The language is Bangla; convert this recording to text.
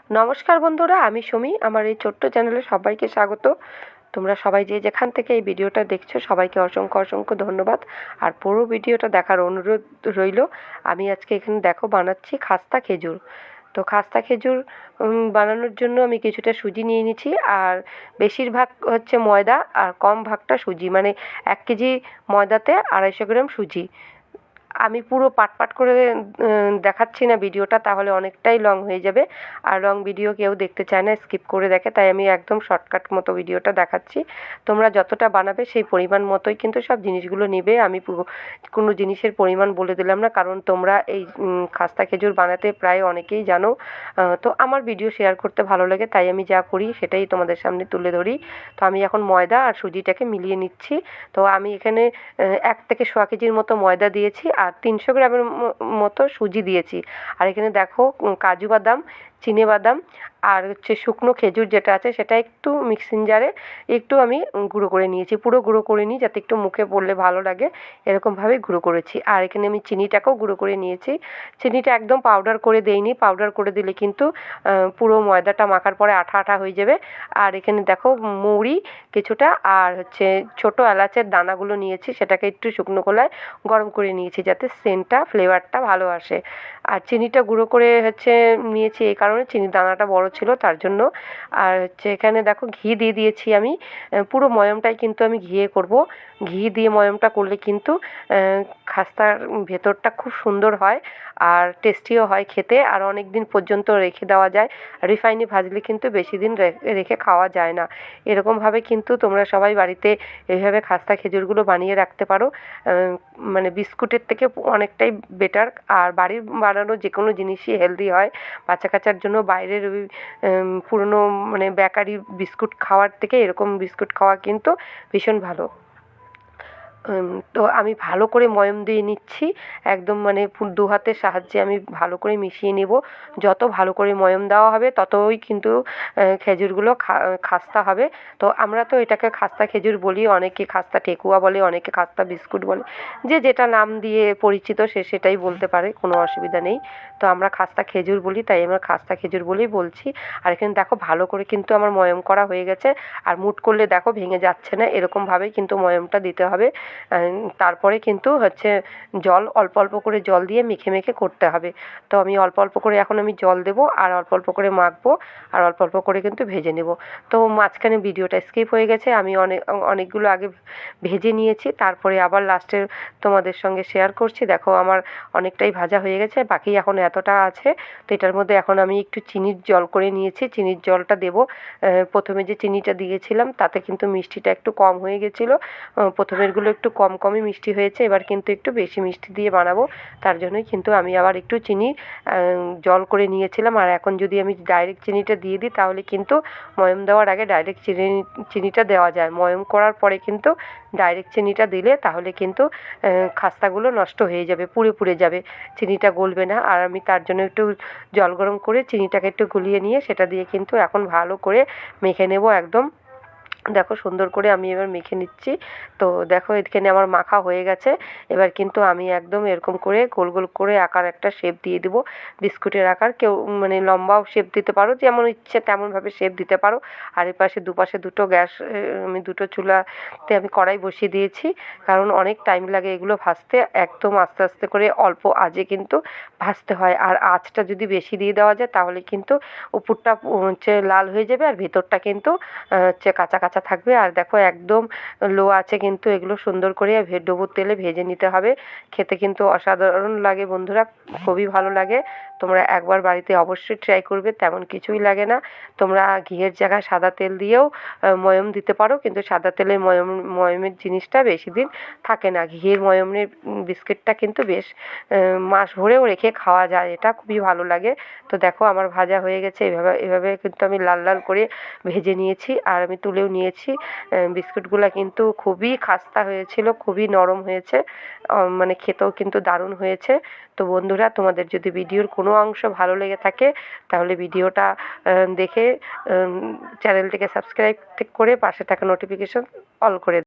নমস্কার বন্ধুরা, আমি সুমি। আমার এই ছোট্ট চ্যানেলে সবাইকে স্বাগত। তোমরা সবাই যে যেখান থেকে এই ভিডিওটা দেখছো সবাইকে অসংখ্য অসংখ্য ধন্যবাদ। আর পুরো ভিডিওটা দেখার অনুরোধ রইল। আমি আজকে এখানে দেখো বানাচ্ছি খাস্তা খেজুর। তো খাস্তা খেজুর বানানোর জন্য আমি কিছুটা সুজি নিয়ে নিয়েছি, আর বেশিরভাগ হচ্ছে ময়দা আর কম ভাগটা সুজি, মানে 1 কেজি ময়দাতে 250 গ্রাম সুজি। আমি পুরো পাট করে দেখাচ্ছি না ভিডিওটা, তাহলে অনেকটাই লং হয়ে যাবে, আর লং ভিডিও কেউ দেখতে চায় না, স্কিপ করে দেখে। তাই আমি একদম শর্টকাট মতো ভিডিওটা দেখাচ্ছি। তোমরা যতটা বানাবে সেই পরিমাণ মতোই কিন্তু সব জিনিসগুলো নেবে। আমি কোনো জিনিসের পরিমাণ বলে দিলাম না, কারণ তোমরা এই খাস্তা খেজুর বানাতে প্রায় অনেকেই জানো। তো আমার ভিডিও শেয়ার করতে ভালো লাগে, তাই আমি যা করি সেটাই তোমাদের সামনে তুলে ধরি। তো আমি এখন ময়দা আর সুজিটাকে মিলিয়ে নিচ্ছি। তো আমি এখানে 1 থেকে 1.25 কেজির মতো ময়দা দিয়েছি, আর 300 গ্রামের মতো সুজি দিয়েছি। আর এখানে দেখো কাজু বাদাম, চিনেবাদাম আর হচ্ছে শুকনো খেজুর যেটা আছে সেটা একটু মিক্সিং জারে একটু আমি গুঁড়ো করে নিয়েছি। পুরো গুঁড়ো করিনি, যাতে একটু মুখে পড়লে ভালো লাগে, এরকমভাবে গুঁড়ো করেছি। আর এখানে আমি চিনিটাকেও গুঁড়ো করে নিয়েছি। চিনিটা একদম পাউডার করে দেইনি, পাউডার করে দিলে কিন্তু পুরো ময়দাটা মাখার পরে আঠা আঠা হয়ে যাবে। আর এখানে দেখো মৌরি কিছুটা আর হচ্ছে ছোটো এলাচের দানাগুলো নিয়েছি, সেটাকে একটু শুকনো খোলায় গরম করে নিয়েছি যাতে সেন্টটা ফ্লেভারটা ভালো আসে। আর চিনিটা গুঁড়ো করে হচ্ছে নিয়েছি এই কারণে, চিনির দানাটা বড় ছিল তার জন্য। আর হচ্ছে এখানে দেখো ঘি দিয়ে দিয়েছি আমি। পুরো ময়ামটাই কিন্তু আমি ঘিয়ে করব। ঘি দিয়ে ময়ামটা করলে কিন্তু খাস্তার ভেতরটা খুব সুন্দর হয় আর টেস্টিও হয় খেতে, আর অনেক দিন পর্যন্ত রেখে দেওয়া যায়। রিফাইনে ভাজলে কিন্তু বেশি দিন রেখে খাওয়া যায় না। এরকমভাবে কিন্তু তোমরা সবাই বাড়িতে এইভাবে খাস্তা খেজুরগুলো বানিয়ে রাখতে পারো। মানে বিস্কুটের থেকে অনেকটাই বেটার। আর বাড়ির বানানো যে কোনো জিনিসই হেলদি হয়। বাচ্চা কাচ্চার জন্য বাইরের ওই পুরনো মানে বেকারি বিস্কুট খাওয়ার থেকে এরকম বিস্কুট খাওয়া কিন্তু ভীষণ ভালো। তো আমি ভালো করে ময়াম দিয়ে নিচ্ছি, একদম মানে দু হাতের সাহায্যে আমি ভালো করে মিশিয়ে নেব। যত ভালো করে ময়াম দেওয়া হবে ততই কিন্তু খেজুরগুলো খাস্তা হবে। তো আমরা তো এটাকে খাস্তা খেজুর বলি, অনেকে খাস্তা ঠেকুয়া বলে, অনেকে খাস্তা বিস্কুট বলে, যে যেটা নাম দিয়ে পরিচিত সে সেটাই বলতে পারে, কোনো অসুবিধা নেই। তো আমরা খাস্তা খেজুর বলি, তাই আমরা খাস্তা খেজুর বলেই বলছি। আর এখানে দেখো ভালো করে কিন্তু আমার ময়াম করা হয়ে গেছে, আর মুট করলে দেখো ভেঙে যাচ্ছে না, এরকমভাবেই কিন্তু ময়ামটা দিতে হবে। তারপরে কিন্তু হচ্ছে জল অল্প অল্প করে জল দিয়ে মেখে মেখে করতে হবে। তো আমি অল্প অল্প করে এখন আমি জল দেবো, আর অল্প অল্প করে মাখবো, আর অল্প অল্প করে কিন্তু ভেজে নেব। তো মাঝখানে ভিডিওটা স্কিপ হয়ে গেছে, আমি অনেকগুলো আগে ভেজে নিয়েছি, তারপরে আবার লাস্টে তোমাদের সঙ্গে শেয়ার করছি। দেখো আমার অনেকটাই ভাজা হয়ে গেছে, বাকি এখন এতটা আছে। তো এটার মধ্যে এখন আমি একটু চিনির জল করে নিয়েছি, চিনির জলটা দেবো। প্রথমে যে চিনিটা দিয়েছিলাম তাতে কিন্তু মিষ্টিটা একটু কম হয়ে গেছিলো। প্রথমেরগুলো একটু কম কমই মিষ্টি হয়েছে, এবার কিন্তু একটু বেশি মিষ্টি দিয়ে বানাবো, তার জন্যই কিন্তু আমি আবার একটু চিনি জল করে নিয়েছিলাম। আর এখন যদি আমি ডাইরেক্ট চিনিটা দিয়ে দিই তাহলে কিন্তু ময়াম দেওয়ার আগে ডাইরেক্ট চিনিটা দেওয়া যায়, ময়াম করার পরে কিন্তু ডাইরেক্ট চিনিটা দিলে তাহলে কিন্তু খাস্তাগুলো নষ্ট হয়ে যাবে, পুড়ে পুড়ে যাবে, চিনিটা গলবে না। আর আমি তার জন্য একটু জল গরম করে চিনিটাকে একটু গুলিয়ে নিয়ে সেটা দিয়ে কিন্তু এখন ভালো করে মেখে নেব একদম। দেখো সুন্দর করে আমি এবার মেখে নিচ্ছি। তো দেখো এখানে আমার মাখা হয়ে গেছে। এবার কিন্তু আমি একদম এরকম করে গোল গোল করে আকার একটা শেপ দিয়ে দেবো, বিস্কুটের আকার। কেউ মানে লম্বাও শেপ দিতে পারো, যেমন ইচ্ছে তেমনভাবে শেপ দিতে পারো। আর এপাশে দুপাশে দুটো গ্যাস, আমি দুটো চুলাতে আমি কড়াই বসিয়ে দিয়েছি, কারণ অনেক টাইম লাগে এগুলো ভাজতে। একদম আস্তে আস্তে করে অল্প আঁচে কিন্তু ভাজতে হয়, আর আঁচটা যদি বেশি দিয়ে দেওয়া যায় তাহলে কিন্তু উপরটা হচ্ছে লাল হয়ে যাবে, আর ভেতরটা কিন্তু হচ্ছে কাঁচা কাঁচা থাকবে। আর দেখো একদম লো আছে কিন্তু এগুলো সুন্দর করে ডুবোর তেলে ভেজে নিতে হবে। খেতে কিন্তু অসাধারণ লাগে বন্ধুরা, খুবই ভালো লাগে। তোমরা একবার বাড়িতে অবশ্যই ট্রাই করবে, তেমন কিছুই লাগে না। তোমরা ঘিয়ের জায়গায় সাদা তেল দিয়েও ময়াম দিতে পারো, কিন্তু সাদা তেলের ময়ামের জিনিসটা বেশি দিন থাকে না। ঘিয়ের ময়ামের বিস্কিটটা কিন্তু বেশ মাস ভরেও রেখে খাওয়া যায়, এটা খুবই ভালো লাগে। তো দেখো আমার ভাজা হয়ে গেছে, এভাবে এভাবে কিন্তু আমি লাল লাল করে ভেজে নিয়েছি, আর আমি তুলেও নিয়েছি। বিস্কুটগুলো কিন্তু খুবই খাস্তা হয়েছিল, খুবই নরম হয়েছে, মানে খেতেও কিন্তু দারুণ হয়েছে। তো বন্ধুরা, তোমাদের যদি ভিডিওর কোনো অংশ ভালো লেগে থাকে তাহলে ভিডিওটা দেখে চ্যানেলটিকে সাবস্ক্রাইব করে পাশে থাকা নোটিফিকেশন অল করে